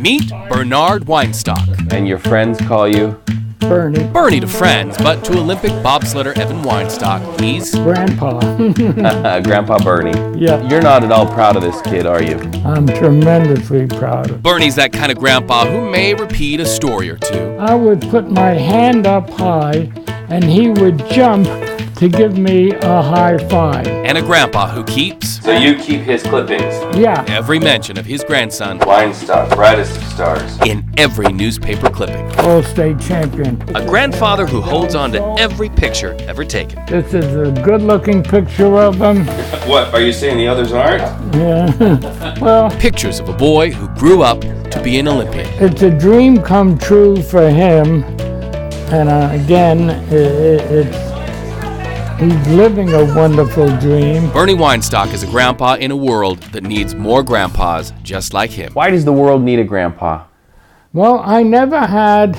Meet Bernard Weinstock. And your friends call you? Bernie. Bernie to friends, but to Olympic bobsledder Evan Weinstock, he's Grandpa. Grandpa Bernie. Yeah. You're not at all proud of this kid, are you? I'm tremendously proud of him. Bernie's that kind of grandpa who may repeat a story or two. I would put my hand up high and he would jump to give me a high five. And a grandpa who keeps... So you keep his clippings? Yeah. Every mention of his grandson... Weinstock, brightest of stars. ...in every newspaper clipping. All-state champion. A grandfather who holds on to every picture ever taken. This is a good-looking picture of him. What, are you saying the others aren't? Yeah. Well, Pictures of a boy who grew up to be an Olympian. it's a dream come true for him. And again, he's living a wonderful dream. Bernie Weinstock is a grandpa in a world that needs more grandpas just like him. Why does the world need a grandpa? Well, I never had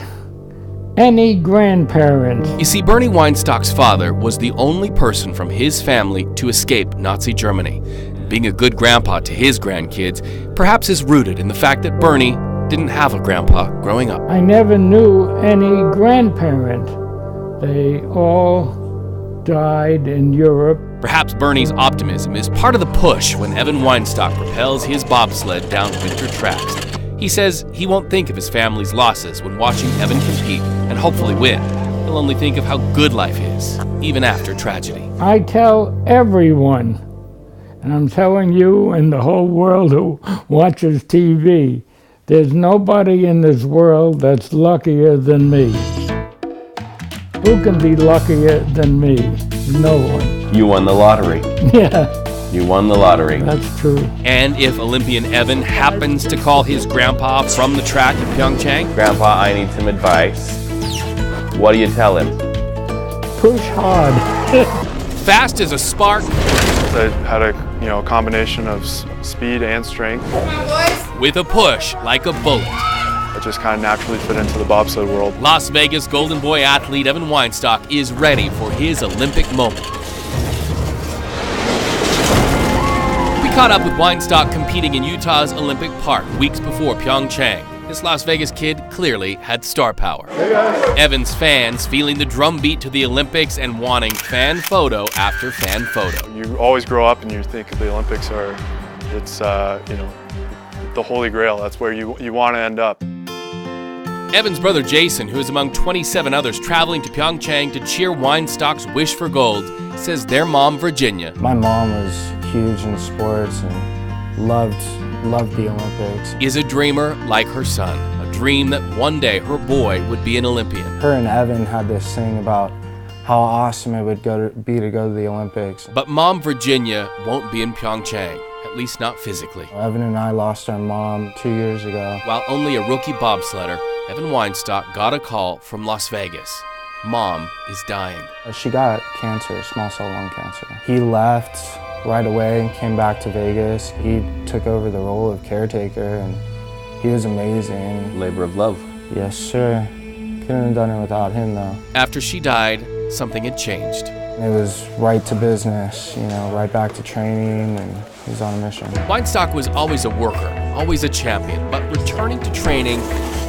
any grandparents. You see, Bernie Weinstock's father was the only person from his family to escape Nazi Germany. Being a good grandpa to his grandkids perhaps is rooted in the fact that Bernie didn't have a grandpa growing up. I never knew any grandparent. They all died in Europe. Perhaps Bernie's optimism is part of the push when Evan Weinstock propels his bobsled down winter tracks. He says he won't think of his family's losses when watching Evan compete and hopefully win. He'll only think of how good life is, even after tragedy. I tell everyone, and I'm telling you and the whole world who watches TV, there's nobody in this world that's luckier than me. Who can be luckier than me? No one. You won the lottery. Yeah, You won the lottery. that's true. And if Olympian Evan happens to call his grandpa from the track in Pyeongchang, Grandpa, I need some advice. What do you tell him? Push hard. fast as a spark, I had a combination of speed and strength. with a push like a bullet. I just kind of naturally fit into the bobsled world. Las Vegas Golden Boy athlete Evan Weinstock is ready for his Olympic moment. We caught up with Weinstock competing in Utah's Olympic Park weeks before Pyeongchang. This Las Vegas kid clearly had star power. Evan's fans feeling the drumbeat to the Olympics and wanting fan photo after fan photo. You always grow up and you think the Olympics it's the holy grail. That's where you want to end up. Evan's brother Jason, who is among 27 others traveling to Pyeongchang to cheer Weinstock's wish for gold, says their mom, Virginia, My mom was huge in sports and loved the Olympics. is a dreamer like her son, a dream that one day her boy would be an Olympian. Her and Evan had this thing about how awesome it would be to go to the Olympics. But Mom Virginia won't be in Pyeongchang, at least not physically. Evan and I lost our mom 2 years ago. While only a rookie bobsledder, Evan Weinstock got a call from Las Vegas. Mom is dying. She got cancer, small cell lung cancer. He left right away and came back to Vegas. He took over the role of caretaker and he was amazing. Labor of love. Yes, sir. Couldn't have done it without him though. After she died, something had changed. It was right to business, right back to training, and he was on a mission. Weinstock was always a worker, always a champion, but returning to training,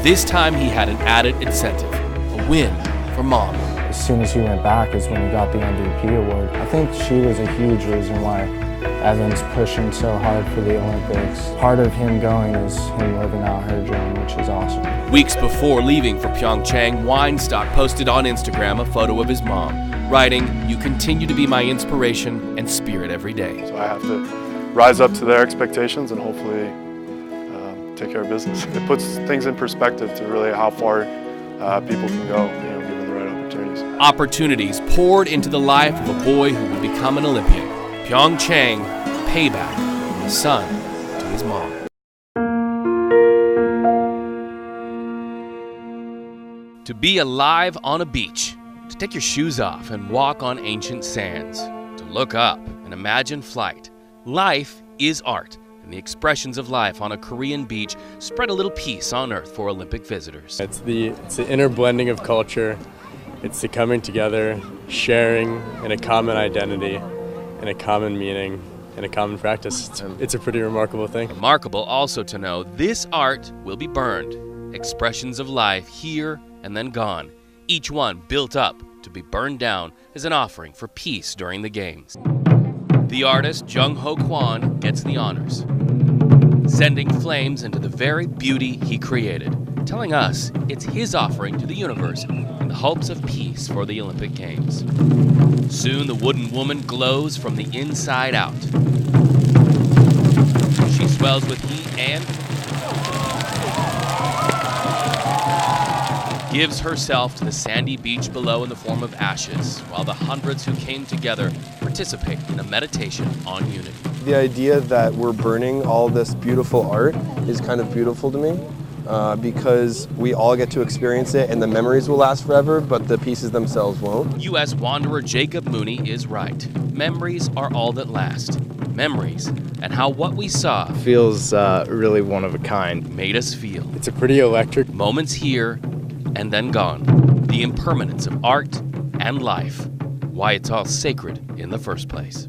this time he had an added incentive, a win for Mom. As soon as he went back is when he got the MVP award. I think she was a huge reason why Evan's pushing so hard for the Olympics. Part of him going is him living out her dream, which is awesome. Weeks before leaving for Pyeongchang, Weinstock posted on Instagram a photo of his mom, writing, "You continue to be my inspiration and spirit every day." So I have to rise up to their expectations and hopefully take care of business. It puts things in perspective to really how far people can go, given the right opportunities. Opportunities poured into the life of a boy who would become an Olympian. Pyeongchang, payback from the son to his mom. To be alive on a beach, to take your shoes off and walk on ancient sands, to look up and imagine flight. Life is art, and the expressions of life on a Korean beach spread a little peace on earth for Olympic visitors. It's the inner blending of culture. It's the coming together, sharing in a common identity and a common meaning, and a common practice. It's a pretty remarkable thing. Remarkable also to know this art will be burned. Expressions of life here and then gone. Each one built up to be burned down as an offering for peace during the games. The artist Jung-Ho Cowan gets the honors, sending flames into the very beauty he created, telling us it's his offering to the universe in the hopes of peace for the Olympic Games. Soon the wooden woman glows from the inside out. She swells with heat and gives herself to the sandy beach below in the form of ashes, while the hundreds who came together participate in a meditation on unity. The idea that we're burning all this beautiful art is kind of beautiful to me because we all get to experience it and the memories will last forever, but the pieces themselves won't. U.S. wanderer Jacob Mooney is right. Memories are all that last. Memories and how what we saw feels really one of a kind. Made us feel. It's a pretty electric. Moments here and then gone. The impermanence of art and life. Why it's all sacred in the first place.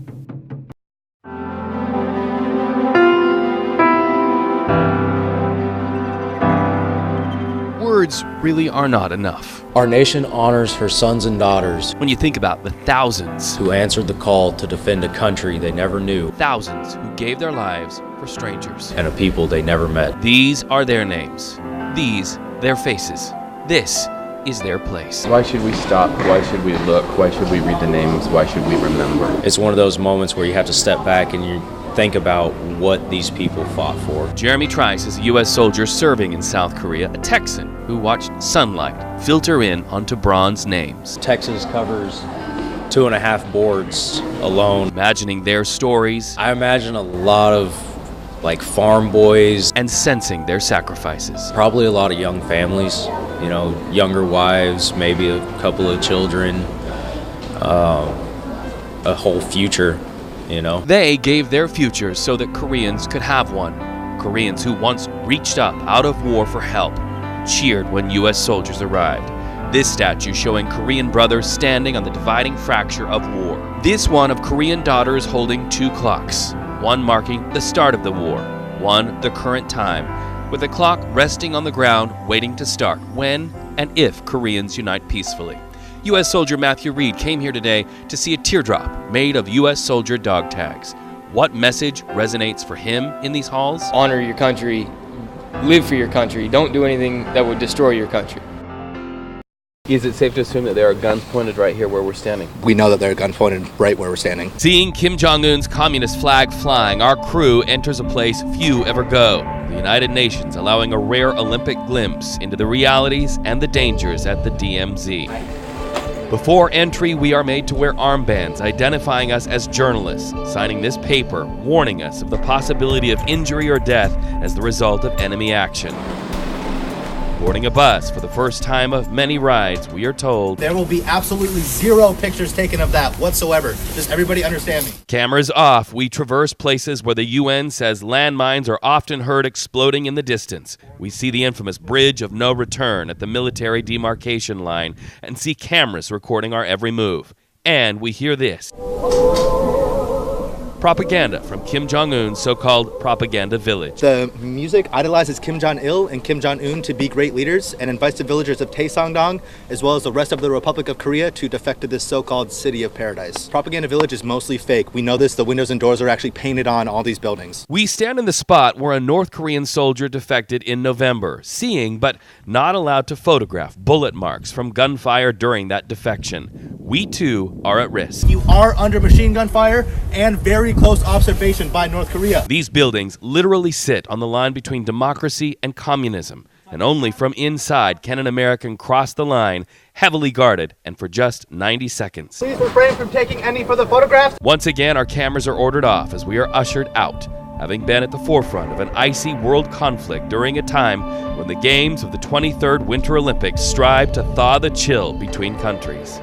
Words really are not enough. Our nation honors her sons and daughters When you think about the thousands, who answered the call to defend a country they never knew thousands who gave their lives for strangers. and a people they never met. These are their names. These, their faces. This is their place. Why should we stop? Why should we look? Why should we read the names? Why should we remember? It's one of those moments where you have to step back and you think about what these people fought for. Jeremy Trice is a U.S. soldier serving in South Korea, a Texan who watched sunlight filter in onto bronze names. Texas covers 2.5 boards alone. Imagining their stories I imagine a lot of farm boys, and sensing their sacrifices. probably a lot of young families, younger wives, maybe a couple of children, a whole future, They gave their futures so that Koreans could have one. Koreans who once reached up out of war for help, cheered when U.S. soldiers arrived. This statue showing Korean brothers standing on the dividing fracture of war. This one of Korean daughters holding 2 clocks. One marking the start of the war, one the current time, with the clock resting on the ground waiting to start when and if Koreans unite peacefully. U.S. soldier Matthew Reed came here today to see a teardrop made of U.S. soldier dog tags. What message resonates for him in these halls? Honor your country, live for your country, don't do anything that would destroy your country. Is it safe to assume that there are guns pointed right here where we're standing? We know that there are guns pointed right where we're standing. Seeing Kim Jong-un's communist flag flying, our crew enters a place few ever go. The United Nations allowing a rare Olympic glimpse into the realities and the dangers at the DMZ. Before entry, we are made to wear armbands identifying us as journalists, signing this paper warning us of the possibility of injury or death as the result of enemy action. Boarding a bus for the first time of many rides, we are told There will be absolutely 0 pictures taken of that whatsoever. Does everybody understand me? cameras off, we traverse places where the UN says landmines are often heard exploding in the distance. We see the infamous Bridge of No Return at the military demarcation line and see cameras recording our every move. And we hear this. Propaganda from Kim Jong-un's so-called propaganda village. The music idolizes Kim Jong-il and Kim Jong-un to be great leaders and invites the villagers of Taesongdong, as well as the rest of the Republic of Korea, to defect to this so-called city of paradise. Propaganda village is mostly fake. We know this. The windows and doors are actually painted on all these buildings. We stand in the spot where a North Korean soldier defected in November, seeing but not allowed to photograph bullet marks from gunfire during that defection. We too are at risk. You are under machine gun fire and very close observation by North Korea. These buildings literally sit on the line between democracy and communism, and only from inside can an American cross the line, heavily guarded and for just 90 seconds. Please refrain from taking any further photographs. Once again, our cameras are ordered off as we are ushered out, having been at the forefront of an icy world conflict during a time when the games of the 23rd Winter Olympics strive to thaw the chill between countries.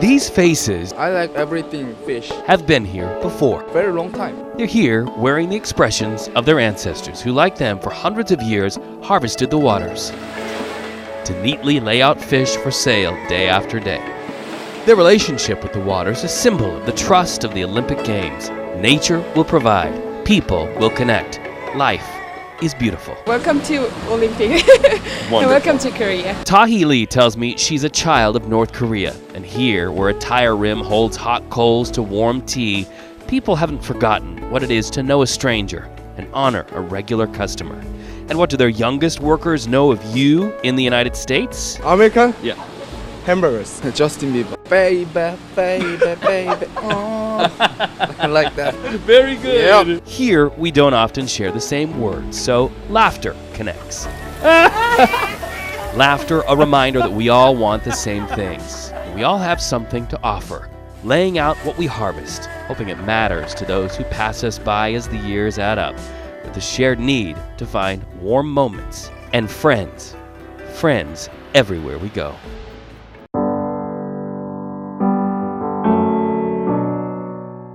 These faces I like everything fish. have been here before. Very long time. They're here wearing the expressions of their ancestors who, like them for hundreds of years, harvested the waters. to neatly lay out fish for sale day after day. Their relationship with the water is a symbol of the trust of the Olympic Games. Nature will provide, people will connect. Life is beautiful. Welcome to Olympic. And welcome to Korea. Tahi Lee tells me she's a child of North Korea, and here, where a tire rim holds hot coals to warm tea, people haven't forgotten what it is to know a stranger and honor a regular customer. And what do their youngest workers know of you in the United States? American? Yeah. Hamburgers. Justin Bieber. Baby, baby, baby. Oh. I like that. Very good. Yep. Here, we don't often share the same words, so laughter connects. Laughter, a reminder that we all want the same things. We all have something to offer. Laying out what we harvest, hoping it matters to those who pass us by as the years add up, with the shared need to find warm moments and friends. Friends everywhere we go.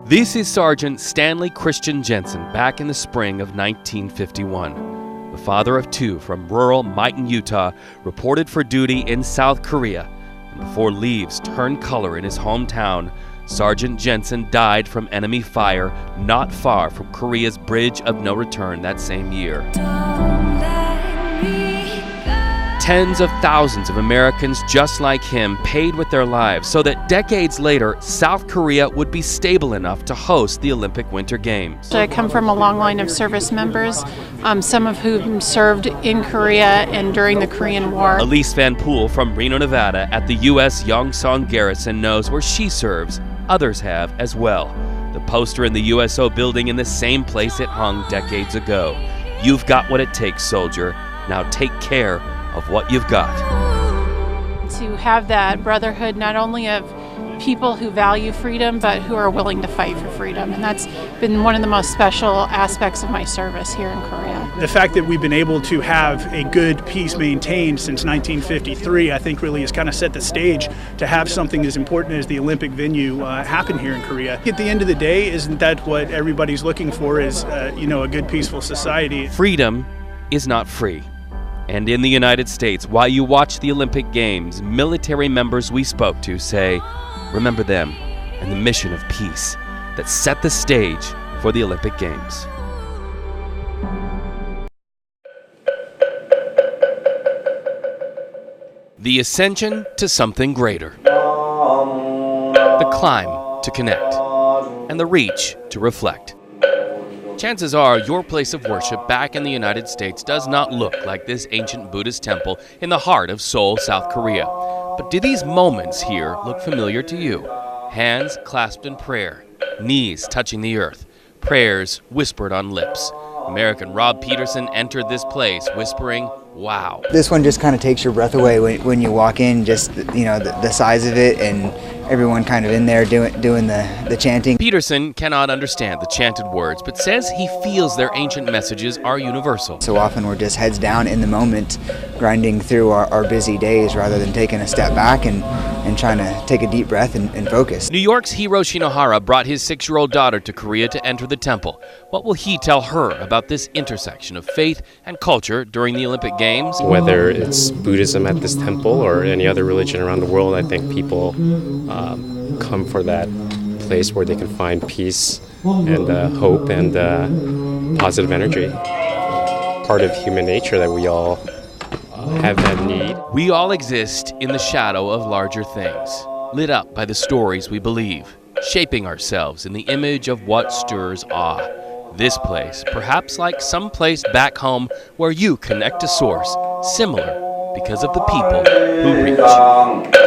This is Sergeant Stanley Christian Jensen back in the spring of 1951. The father of two from rural Maiton, Utah, reported for duty in South Korea. And before leaves turned color in his hometown, Sergeant Jensen died from enemy fire not far from Korea's Bridge of No Return that same year. Tens of thousands of Americans just like him paid with their lives so that decades later, South Korea would be stable enough to host the Olympic Winter Games. I come from a long line of service members, some of whom served in Korea and during the Korean War. Elise Van Poel from Reno, Nevada at the U.S. Yongsan Garrison knows where she serves. Others have as well. The poster in the USO building in the same place it hung decades ago. You've got what it takes, soldier. Now take care of what you've got. To have that brotherhood not only of people who value freedom, but who are willing to fight for freedom. And that's been one of the most special aspects of my service here in Korea. The fact that we've been able to have a good peace maintained since 1953, I think really has kind of set the stage to have something as important as the Olympic venue happen here in Korea. At the end of the day, isn't that what everybody's looking for is, a good peaceful society? Freedom is not free. And in the United States, while you watch the Olympic Games, military members we spoke to say, remember them and the mission of peace that set the stage for the Olympic Games. The ascension to something greater. The climb to connect. And the reach to reflect. Chances are your place of worship back in the United States does not look like this ancient Buddhist temple in the heart of Seoul, South Korea. But do these moments here look familiar to you? Hands clasped in prayer, knees touching the earth, prayers whispered on lips. American Rob Peterson entered this place whispering, wow. This one just kind of takes your breath away when you walk in, just, the size of it and everyone kind of in there doing the chanting. Peterson cannot understand the chanted words, but says he feels their ancient messages are universal. So often we're just heads down in the moment, grinding through our busy days rather than taking a step back and trying to take a deep breath and focus. New York's Hiro Shinohara brought his 6-year-old daughter to Korea to enter the temple. What will he tell her about this intersection of faith and culture during the Olympic Games? Whether it's Buddhism at this temple or any other religion around the world, I think people come for that place where they can find peace and hope and positive energy. Part of human nature that we all have that need. We all exist in the shadow of larger things, lit up by the stories we believe, shaping ourselves in the image of what stirs awe. This place, perhaps like some place back home where you connect to source, similar because of the people who reach.